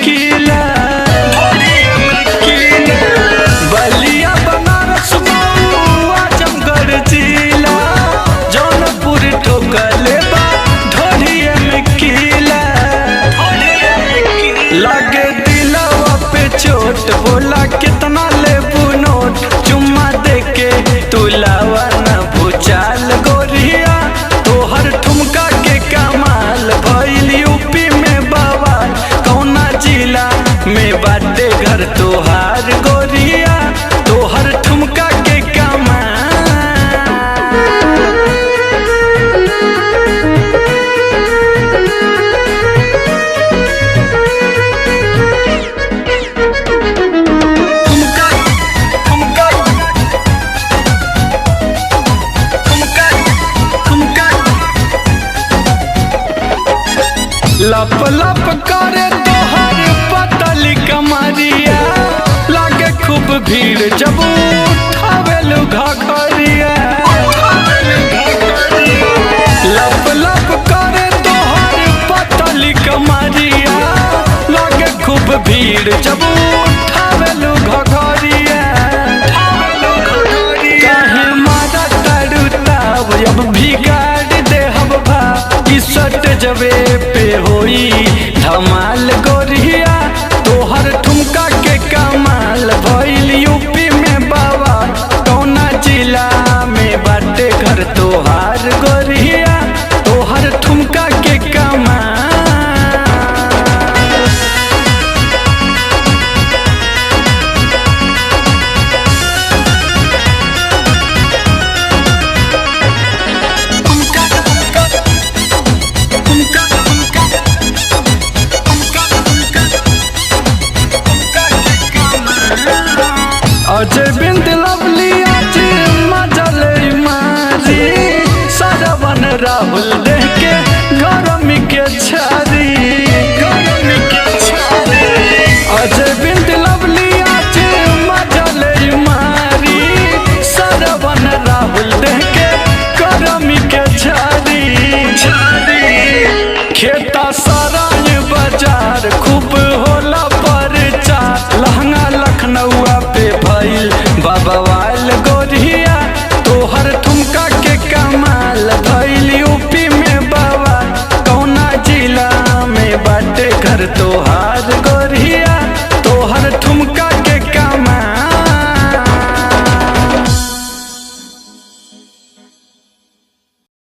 किला, बलिया बनारस मऊ आजमगढ़ जिला, जौनपुर ठोकले बा ढोलिया में किला। लागे दिलवा पे चोट, बोला कितना लेबू नोट, चुम्मा देके तुलावा न भूचाल गोरिया, तोहर ठुमका के कमाल भइल यूपी में बवाल, कौना जिला में बाटे घर तोहार गोरिया, तोहर ठुमका के कमाल। लप लप करे तोहर पतली कमरिया, लागे खूब भीड़ जब उठावेलु घघरिया। लप लप करे तोहर पतली कमरिया, लागे खूब भीड़ जब उठावेलु घघरिया। काहे मारा तारू ताव, अब बिगाड़ देहब भाव, ई सट जबे पे होई धमाल गोरिया, तोहर ठुमका के कमाल भइल यूपी में बवाल, कौना जिला में बाटे घर तोहार गोरिया, तोहर ठुमका के कमाल। अजय बिंद लवली आज मजल मारी, सरवन राहुल